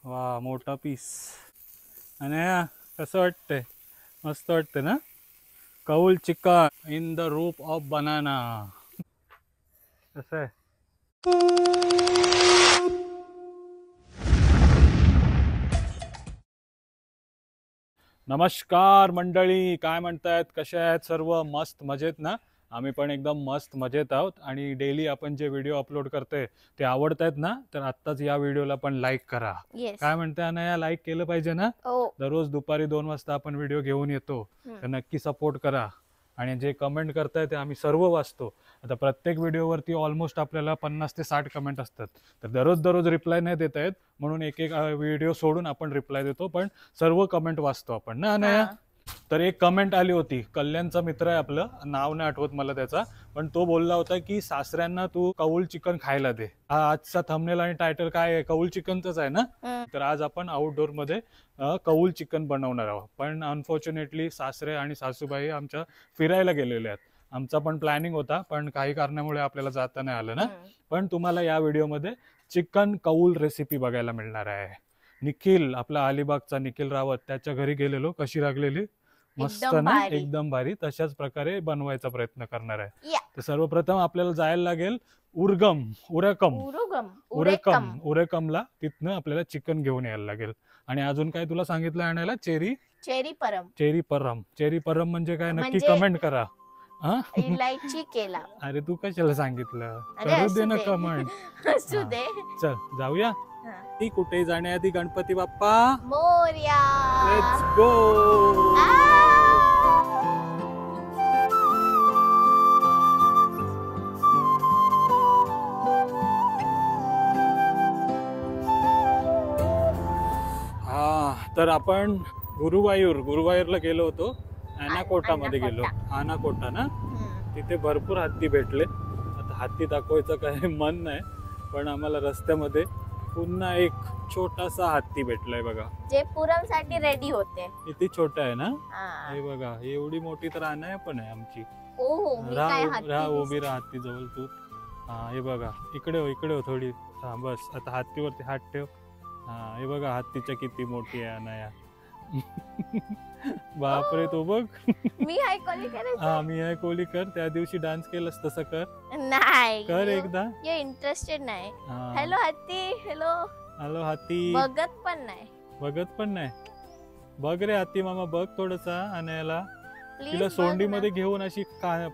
वा मोठा पीस. आणि कसं वाटतंय? मस्त वाटतं ना. कौल चिकन इन द रूप ऑफ बनाना. कसं आहे? नमस्कार मंडळी, काय म्हणतायत? कसे आहेत सर्व? मस्त मजेत ना? आम्ही पण एकदम मस्त मजेत आहोत. आणि डेली आपण जे व्हिडिओ अपलोड करतोय ते आवडत आहेत ना, तर आत्ताच या व्हिडिओला पण लाईक करा. काय म्हणताय अनया? लाईक केलं पाहिजे ना? दररोज दुपारी 2 वाजता आपण व्हिडिओ घेऊन येतो, तर नक्की सपोर्ट करा. आणि जे कमेंट करताय ते आम्ही सर्व वाचतो. आता प्रत्येक व्हिडिओवरती ऑलमोस्ट आपल्याला 50 ते 60 कमेंट असतात, तर दररोज रिप्लाय नाही देता येत, म्हणून एक एक व्हिडिओ सोडून आपण रिप्लाय देतो. पण सर्व कमेंट वाचतो आपण ना अनया? तर एक कमेंट आली होती, कल्याणचा मित्र आहे आपलं, नाव नाही आठवत मला त्याचा, पण तो बोलला होता की सासऱ्यांना तू कौल चिकन खायला दे. हा आजचा थंबनेल आणि टायटल काय आहे? कौल चिकनच आहे ना? तर आज आपण आउटडोर मध्ये कौल चिकन बनवणार आहोत. पण अनफॉर्च्युनेटली सासरे आणि सासूबाई आमच्या फिरायला गेलेले आहेत. आमचा पण प्लॅनिंग होता, पण काही कारणामुळे आपल्याला जाता नाही आलं ना. पण तुम्हाला या व्हिडिओमध्ये चिकन कौल रेसिपी बघायला मिळणार आहे. निखिल, आपला अलिबागचा निखिल रावत, त्याच्या घरी गेलेलो. कशी लागलेली? मस्त ना, एकदम भारी. तशाच प्रकारे बनवायचा प्रयत्न करणार आहे. तर सर्वप्रथम आपल्याला जायला लागेल उरेकमला. तिथनं आपल्याला चिकन घेऊन यायला लागेल. आणि अजून काय तुला सांगितलं आणायला? चेरी परम म्हणजे काय नक्की कमेंट करा. इलायची केला. अरे तू कशाला सांगितलं? करू दे ना कमेंट. चल जाऊया. ती कुठे जाण्याआधी गणपती बाप्पा मोरया. Let's go. तर आपण गुरुवायूरला गेलो होतो. अनाकोटामध्ये गेलो. अनाकोटा ना, तिथे भरपूर हत्ती भेटले. आता हत्ती दाखवायचं काय मन नाही, पण आम्हाला रस्त्यामध्ये पुन्हा एक छोटासा हत्ती भेटलाय बघा, जे पुरम साठी रेडी होते. किती छोटा आहे ना हे बघा. एवढी मोठी तर अनाया पण आहे आमची. उभी राहा हत्ती जवळ तू. हे बघा, इकडे हो थोडी. बस आता हत्तीवरती हात ठेव. हे बघा हत्तीच्या किती मोठी आहे अनाया. बापरे, तो बघ. मी हाय कोली करायचं. मी हाय कोली कर. त्या दिवशी डान्स केलंस तसं कर. नाही कर एकदा. ये इंटरेस्टेड नाही. हॅलो हत्ती. हॅलो हत्ती. बघत पण नाही. बघ रे हत्ती मामा, बघ थोडसा अनायाला. तिला सोंडीमध्ये घेऊन अशी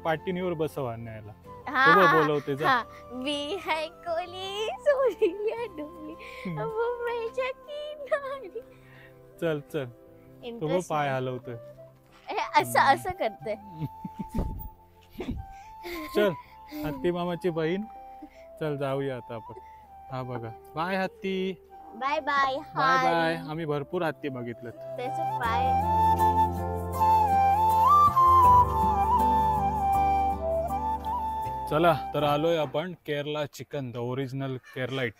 पाठीणीवर बसव अनायाला. बोलवते जा. मी हाय कोली सोडील्या डोली मुंबईच्या किनारी. चल तो पाय हलवतोय. असं करते. चल हत्ती मामाची बहीण. चल जाऊया आता आपण. हा बघा, बाय हत्ती. Bye bye. आम्ही भरपूर हत्ती बघितलेत. त्याचे पाय. चला तर आलोय आपण Kerala chicken, the original Keralite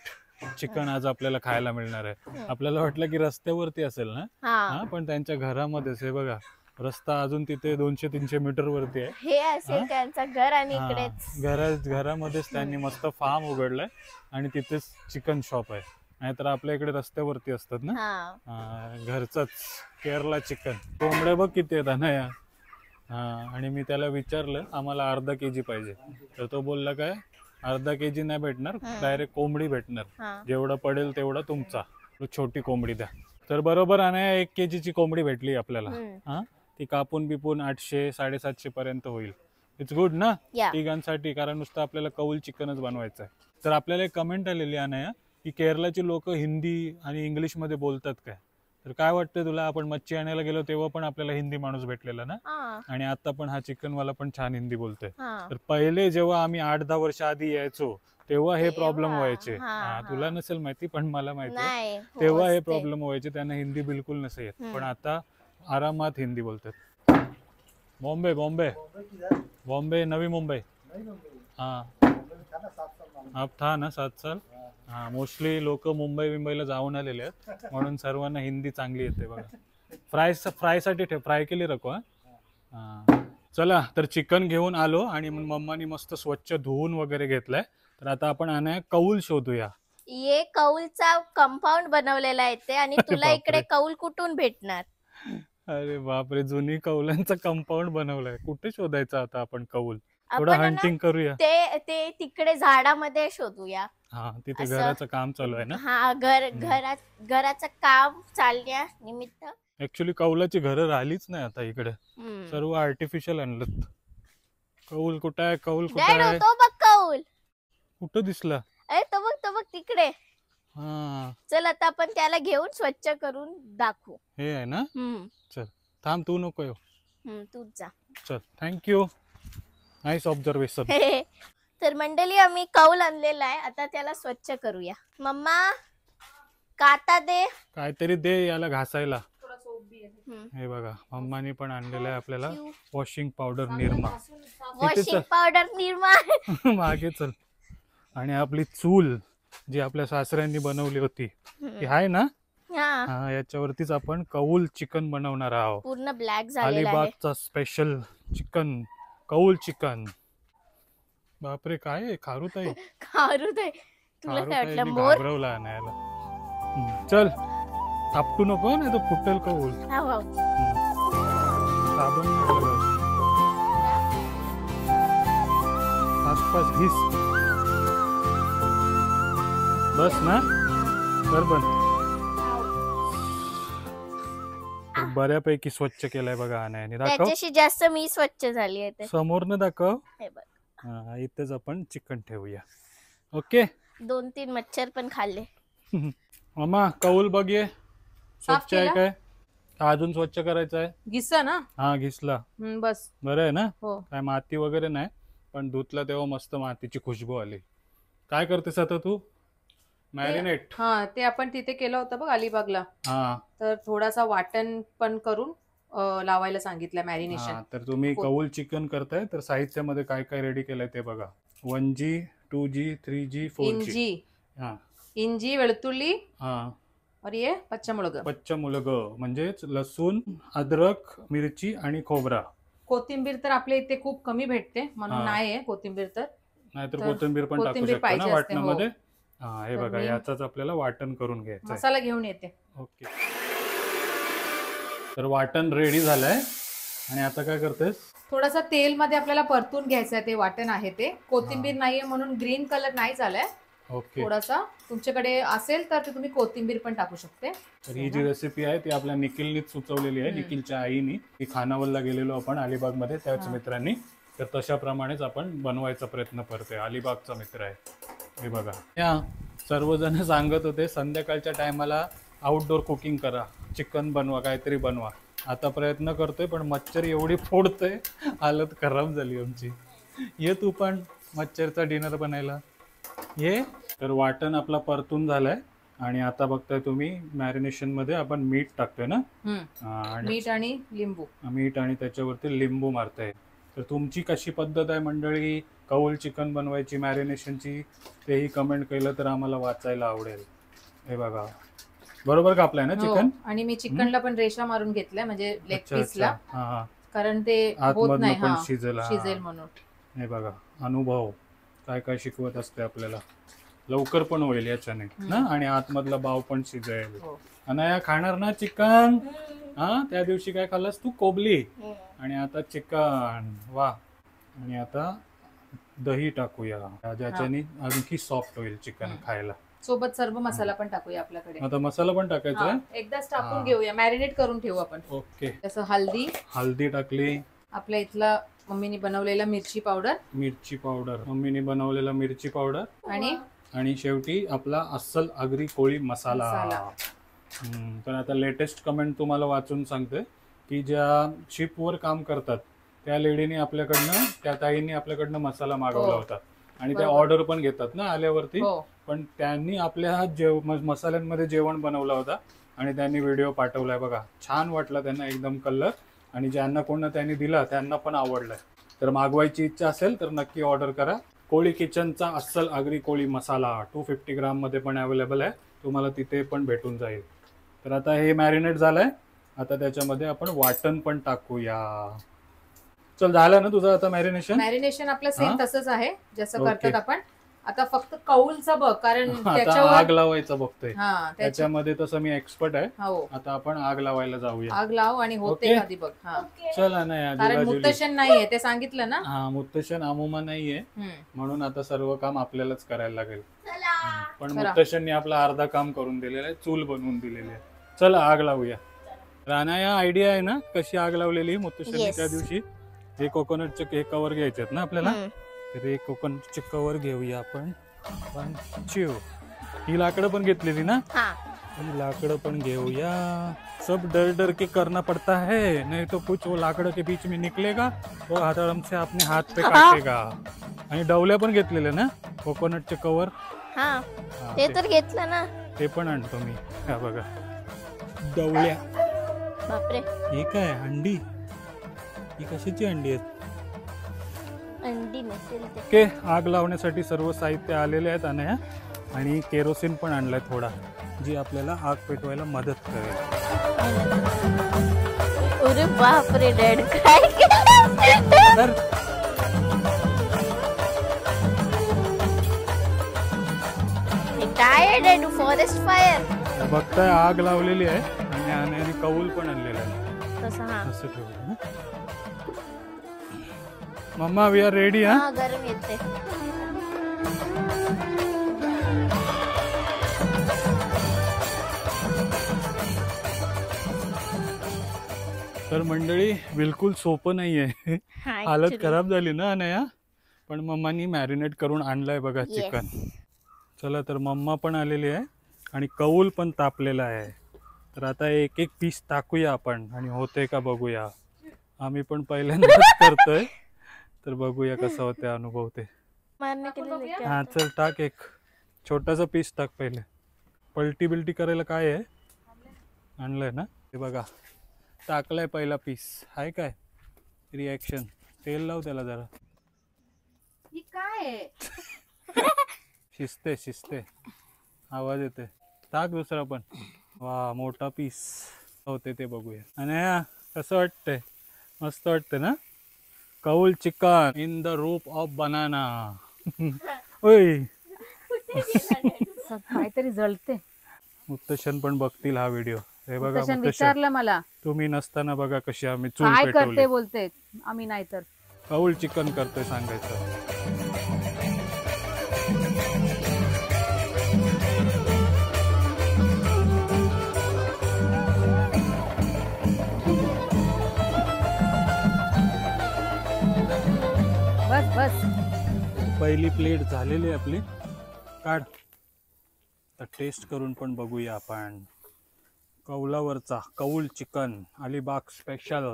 chicken आज आपल्याला खायला मिळणार आहे. आपल्याला वाटलं की रस्त्यावरती असेल ना, पण त्यांच्या घरामध्येच आहे बघा. रस्ता अजून तिथे 200-300 मीटर वरती आहे. हे असेल त्यांचं घर. आणि इकडेच घरामध्येच त्यांनी मस्त फार्म उघडलाय आणि तिथेच चिकन शॉप आहे. नाहीतर आपल्या इकडे रस्त्यावरती असतात ना. घरचंच केरला चिकन. कोंबड्या बघ किती आहेत अनाया. आणि मी त्याला विचारलं आम्हाला अर्धा केजी पाहिजे, तर तो बोलला काय अर्धा केजी नाही भेटणार, डायरेक्ट कोंबडी भेटणार. जेवढं पडेल तेवढा तुमचा. छोटी कोंबडी द्या. तर बरोबर अनाया 1 केजीची कोंबडी भेटली आपल्याला. ती कापून बिपून 800-750 पर्यंत होईल. इट्स गुड ना तिघांसाठी, कारण नुसतं आपल्याला कौल चिकनच बनवायचं आहे. तर आपल्याला एक कमेंट आलेली अनाया की केरलाची लोक हिंदी आणि इंग्लिश मध्ये बोलतात काय. तर काय वाटतं तुला? आपण मच्छी आणायला गेलो तेव्हा पण आपल्याला हिंदी माणूस भेटलेला ना, आणि आता पण हा चिकनवाला पण छान हिंदी बोलतोय. तर पहिले जेव्हा आम्ही 8-10 वर्ष आधी यायचो तेव्हा हे प्रॉब्लेम व्हायचे. तुला नसेल माहिती, पण मला माहिती. तेव्हा हे प्रॉब्लेम व्हायचे, त्यांना हिंदी बिलकुल नसे येत. पण आता आरामात हिंदी बोलतात. बॉम्बे नवी मुंबई. आप था ना 7 साल. मोस्टली लोक मुंबईला जाऊन आलेले आहेत, म्हणून सर्वांना हिंदी चांगली येते बघा. फ्राय साठी ठेव, फ्राय केली रखो. चला तर चिकन घेऊन आलो आणि मम्मानी मस्त स्वच्छ धुवून वगैरे घेतलंय. तर आता आपण कौल शोधूया. ये कौलचा कंपाऊंड बनवलेला आहे ते आणि तुला बापरे. इकडे कौल कुठून भेटणार? अरे बापरे, जुनी कौलांचं कंपाऊंड बनवलंय. कुठे शोधायचं आता आपण कौल? थोडं आपण आहे ना, हंटिंग करूया. ते तिकडे झाडामध्ये शोधूया. हा, तिथे असं. घराचं काम चालू आहे ना. हा, घराचं काम चालण्या निमित्त. ऍक्च्युली कौलाची घरं राहिलीच नाही आता इकडे, हम्म. सर्व आर्टिफिशियल आणलं. कौल कुठं आहे? कौल कुठं डॅड, आहे? तो बघ कौल. कुठं दिसला? अरे तो बघ तिकडे. हा, चल आता आपण त्याला घेऊन स्वच्छ करून दाखवू. हे आहे ना. हम्म. थांब, तू नको येऊ. तूच जा. चल, थँक्यू. Nice observation. तर मंडळी, आम्ही कौल आणलेला आहे, आता त्याला स्वच्छ करूया. मम्मा, काटा दे. काहीतरी दे याला घासायला. हम्म. हे बघा, मम्मानी पण आणलेलं आहे आपल्याला Q. Washing powder Nirma. Washing powder Nirma. मागे चल. आणि आपली चूल जी आपल्या सासऱ्यांनी बनवली होती ती आहे ना. हा, हा, याच्यावरतीच आपण कौल चिकन बनवणार आहोत. पूर्ण ब्लॅक झालेला आहे. अलिबागचा स्पेशल चिकन, कौल चिकन. बापरे, काय आहे? खारूत आहे. खारूत आहे. तुला काय वाटलं मोर? घाबरवला आणायला. चल, थापटू नको नाही तर फुटेल कौल. हा, हा. साबण आसपास घिस. बस ना, कर बंद. तर बऱ्यापैकी स्वच्छ केलाय बघा आणायने. दाखव त्याच्याशी जास्त मी स्वच्छ झाली आहे ते. समोरनं दाखव. हे बघ, हा, इथेच आपण चिकन ठेवूया. ओके. 2-3 मच्छर पण खाल्ले. मामा, कौल बघ ये. स्वच्छ आहे केला? काय? अजून स्वच्छ करायचं आहे. घिसा ना. हा, घिसला. बस. बरं आहे ना. हो. काय माती वगैरे नाही, पण धुतला तेव्हा मस्त मातीची खुशबू आली. काय करतेस आता तू? मॅरिनेट. हा, ते आपण तिथे केलं होतं बघ अलिबागला. हा, तर थोडासा वाटण पण करून लावायला सांगितलं मॅरिनेशन. हा, तर तुम्ही कौल चिकन करताय तर साहित्यामध्ये काय काय रेडी केलंय ते बघा. 1G, 2G, 3G, 4G. इंजी, हा, इंजी, वेळतुळी हा, और ये पच्चमुळग. पच्चमुलग म्हणजेच लसूण, अद्रक, मिरची आणि खोबरा. कोथिंबीर तर आपल्या इथे खूप कमी भेटते म्हणून हा. नाही आहे कोथिंबीर. तर नाहीतर तर कोथिंबीर पण टाकू कोथिंबीर शकतो ना पाहिजे असते, वाटणामध्ये. हा, हे तर बघा, मी- याचाच आपल्याला वाटण करून घ्यायचं आहे. मसाला घेऊन येते. ओके. तर वाटण रेडी झालंय आणि आता काय करतेस? थोडासा तेल मध्ये आपल्याला परतून घ्यायचं आहे. ते वाटण आहे ते कोथिंबीर नाहीये म्हणून ग्रीन कलर नाही झालाय. ओके. थोडासा तुमच्याकडे असेल तर तुम्ही कोथिंबीर पण टाकू शकते. तर ही जी रेसिपी आहे ती आपल्या निखिलनीच सुचवलेली आहे, निखिलच्या आईनी. ती खानावळला गेलेलो आपण अलिबागमध्ये त्याच मित्रांनी. तर तशा प्रमाणेच आपण बनवायचा प्रयत्न करतोय. अलिबागचा मित्र आहे. हे बघा, या सर्वजण सांगत होते संध्याकाळच्या टायमाला आउटडोर कुकिंग करा, चिकन बनवा, काहीतरी बनवा. आता प्रयत्न करतोय पण मच्छर एवढी फोडतोय, हालत खराब झाली आमची. ये तू पण मच्छरचा डिनर बनायला ये. तर वाटण आपला परतून झालाय आणि आता बघताय तुम्ही मॅरिनेशन मध्ये आपण मीठ टाकतोय ना. आणि मीठ आणि लिंबू. मीठ आणि त्याच्यावरती लिंबू मारताय. तर तुमची कशी पद्धत आहे मंडळी कौल चिकन बनवायची, मॅरिनेशनची, तेही कमेंट केलं तर आम्हाला वाचायला आवडेल. हे बघा, बरोबर कापलाय ना चिकन. आणि मी चिकनला पण रेषा मारून घेतल्या म्हणजे लेग पीसला, हा हा, कारण ते होत आतमधनं नाही. पण हा, शिजेल. हा. शिजेल म्हणून. हे बघा, अनुभव काय काय शिकवत असते आपल्याला. लवकर पण होईल याच्याने ना, आणि आतमधला बाव पण शिजेल. हो. अनाया खाणार ना चिकन? हा, त्या दिवशी काय खाल्लंस तू? कोबली. आणि आता चिकन. वा. आणि आता दही टाकूया ज्याच्याने आणखी सॉफ्ट होईल चिकन खायला. सोबत सर्व मसाला पण टाकूया आपल्याकडे. आता मसाला पण टाकायचा हा, आहे. एकदाच हा. टाकून घेऊया, मॅरिनेट करून ठेवू आपण. ओके. जसं हल्दी, हल्दी टाकली, आपल्या इथला मम्मीने बनवलेला मिरची पावडर, मिरची पावडर, मम्मीने बनवलेला मिरची पावडर, आणि शेवटी आपला अस्सल आगरी कोळी मसाला. तर आता लेटेस्ट कमेंट तुम्हाला वाचून सांगते की ज्या शिपवर काम करतात त्या लेडीने आपल्याकडनं, त्या ताईंनी आपल्याकडनं मसाला मागवला होता आणि त्या ऑर्डर पण घेतात ना आल्यावरती. पण त्यांनी आपल्या मसाल्यांमध्ये जेवण बनवलं होता आणि त्यांनी व्हिडिओ पाठवलाय बघा. छान वाटला त्यांना एकदम कलर, आणि ज्यांना कोणा त्यांनी दिला त्यांना पण आवडलाय. तर मागवायची इच्छा असेल तर नक्की ऑर्डर करा. कोळी किचनचा अस्सल आगरी कोळी मसाला 250 ग्राम मध्ये पण अवेलेबल आहे, तुम्हाला तिथे पण भेटून जाईल. तर आता हे मॅरिनेट झालंय, आता त्याच्यामध्ये आपण वाटण पण टाकूया. चल, झालं ना तुझं आता मॅरिनेशन? मॅरिनेशन आपलं सेम तसंच आहे जसं करतात आपण. आता फक्त कौलचा बघ, कारण आता त्याच्यावर आग लावायचं बघतोय हा त्याच्या त्याच्यामध्ये तसं मी एक्सपर्ट आहे. हो आता आपण आग लावायला जाऊया. आग लाव आणि होते ओके. आधी बघ. हा चला ना या कारण जुला जुली. मुत्तशन नाहीये ते सांगितलं ना. हा मुत्तशन अमुमा नाहीये म्हणून आता सर्व काम आपल्यालाच करायला लागेल. पण चला. मुत्तशनने आपलं अर्धा काम करून दिलेलं आहे, चूल बनवून दिलेली आहे. चला आग लावूया. राणा या आयडिया आहे ना कशी आग लावलेली मुत्तशनने Yes. त्या दिवशी? हे कोकोनटचे हे कवर घ्यायचे आहेत ना आपल्याला, हम्म. तर हे कोकोनटचे कवर घेऊया आपण. ही लाकडं पण घेतलेली ना, हा ही लाकडं पण घेऊया. सब डर डर के करना पड़ता है, नहीं तो कुछ वो लाकड़ों के बीच में निकलेगा वो हथौड़म से अपने हाथ पे काटेगा. आणि डवल्या पण घेतलेल्या ना कोकोनटचे कवर. हा हा, ते तर घेतलं ना. ते पण आणतो मी. हा बघा डवल्या. बापरे ही काय अंडी? ही कशाची अंडी आहेत? अंडी नसेल ते. ओके आग लावण्यासाठी सर्व साहित्य आलेले आहेत अनया, आणि केरोसिन पण आणलाय थोडा, जी आपल्याला आग पेटवायला मदत करेल. अरे बापरे डॅड काय केलं? तर हे काय आहे डॅड? फॉरेस्ट फायर बघताय आग लावलेली आहे आणि अनयाने कौल पण आणलेला आहे. तसं. हा असं ठेवलं ना. Mumma we are ready. हा हा गरम येते. तर मंडळी बिलकुल सोपं नाहीये. हा, हालत actually. खराब झाली ना अनया, पण मम्मानी मॅरिनेट करून आणलंय बघा Yes. चिकन. चला तर मम्मा पण आलेली आहे आणि कौल पण तापलेला आहे. तर आता एक एक पीस टाकूया आपण आणि होते का बघूया. आम्ही पण पहिल्यांदाच करतोय, तर बघूया कसं होते अनुभव ते. मारणे केलेलं आहे हा का? चल टाक एक छोटासा पीस टाक पहिले. पलटी बिलटी करायला काय आहे आणलंय ना ते बघा. टाकलाय पहिला पीस. हाय काय रिॲक्शन? तेल लाव त्याला जरा. ही काय आहे? शिजते शिजते आवाज येते. टाक दुसरा पण. वा मोठा पीस होते ते बघूया. आणि कसं वाटतंय? मस्त वाटतं ना. कौल चिकन इन द रूप ऑफ बनाना. ओय काहीतरी जळते. मुत्तशन पण बघतील हा व्हिडिओ. हे बघा मुत्तशन मुत्तशन, विचारलं मला तुम्ही नसताना बघा कशी आम्ही चूल काय पेटवली. करते बोलते, आम्ही नाही तर. कौल चिकन करतोय सांगायचं. बस बस. पहिली प्लेट झालेली आहे आपली. काढ. तर टेस्ट करून पण बघूया आपण. कौलावरचा कौल चिकन अलिबाग स्पेशल.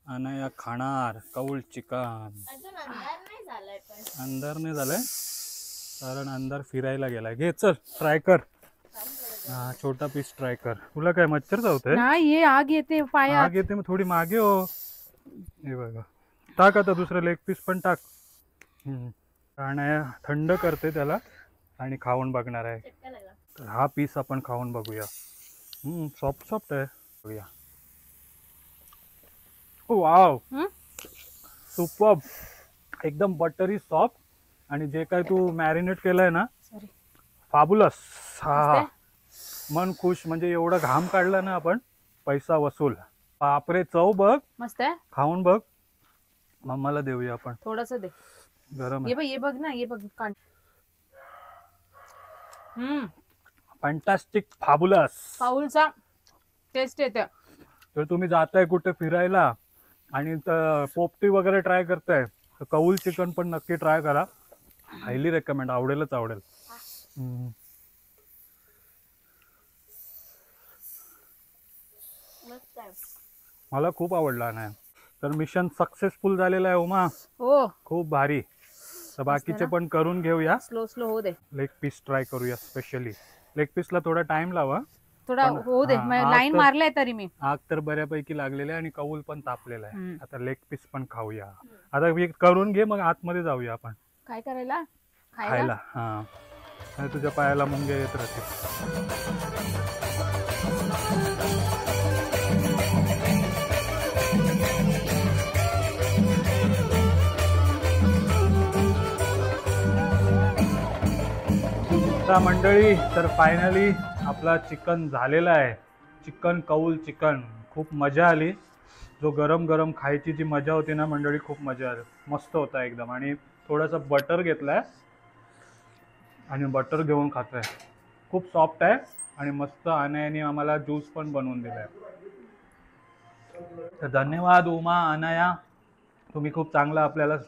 अनया खाणार कौल चिकन. अजून अंधार नाही झालाय पण. अंधार नाही झालाय कारण अंधार फिरायला गेलाय. घे चल ट्राय कर. हा छोटा पीस ट्राय कर. तुला काय मच्छर चावतंय? नाही ये आग येते पायात. आग येते मग थोडी मागे हो. हे बघा टाक आता दुसरं लेग पीस पण टाक. अनया थंड करते त्याला आणि खाऊन बघणार आहे. चटका लागला. तर हा पीस आपण खाऊन बघूया. सॉफ्ट सॉफ्ट आहे. बघूया. ओ वाव सुपर्ब. एकदम बटरी सॉफ्ट. आणि जे काय तू मॅरिनेट केलंय ना Sorry. फाबुलस. हा मस्त मन खुश. म्हणजे एवढं घाम काढला ना आपण, पैसा वसूल. बापरे चव बघ. मस्त आहे. खाऊन बघ. मम्माला देऊया आपण. थोडस दे. गरम ये बघ ये बघ ना, ये बघ कांड. फॅन्टॅस्टिक फाबुलस. पाऊलचा टेस्ट येते. तर तुम्ही जाताय कुठे फिरायला आणि पोपटी वगैरे ट्राय करताय तर कौल चिकन पण नक्की ट्राय करा. Highly recommend. आवडेलच आवडेल. मस्त आहे. मला खूप आवडला नाही. तर मिशन सक्सेसफुल झालेलं आहे उमा. हो खूप भारी. तर बाकीचे ना? पण करून घेऊया. स्लो स्लो होऊ दे. लेग पीस ट्राय करूया स्पेशली. लेग पीसला थोडा टाइम लावा. थोडा पण- होऊ दे. हा, आग लाईन तर- मारलाय तरी मी. आग तर बऱ्यापैकी लागलेली आहे आणि कौल पण तापलेला आहे. हम्म. आता लेग पीस पण खाऊया. आता हे करून घे मग आतमध्ये जाऊया आपण काय करायला? खायला. हा आणि तुझ्या पायाला मुंग्या येत राहतील. आता मंडळी तर फायनली आपला चिकन झालेला आहे. चिकन कौल चिकन. खूप मजा आली. जो गरम गरम खायची जी मजा होती ना मंडळी, खूप मजा आली. मस्त होता एकदम. आणि थोडंसं बटर घेतलंय आणि बटर घेऊन खातोय. खूप सॉफ्ट आहे आणि मस्त. अनयाने आम्हाला ज्यूस पण बनवून दिलाय. तर धन्यवाद उमा, अनया, तुम्ही खूप चांगला आपल्याला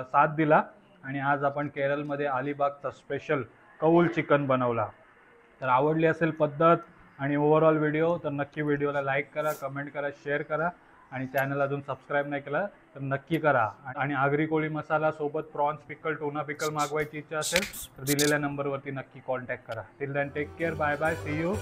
साथ दिला. आणि आज आपण केरळमध्ये अलिबागचा स्पेशल कौल चिकन बनवला. तर आवडली असेल पद्धत आणि ओव्हरऑल व्हिडिओ तर नक्की व्हिडिओला लाईक करा, कमेंट करा, शेअर करा आणि चॅनल अजून सबस्क्राईब नाही केला तर नक्की करा. आणि आगरी कोळी मसाला सोबत प्रॉन्स पिकल, टोना पिकल मागवायची इच्छा असेल तर दिलेल्या नंबरवरती नक्की कॉन्टॅक्ट करा. Till then take care, bye bye, see you.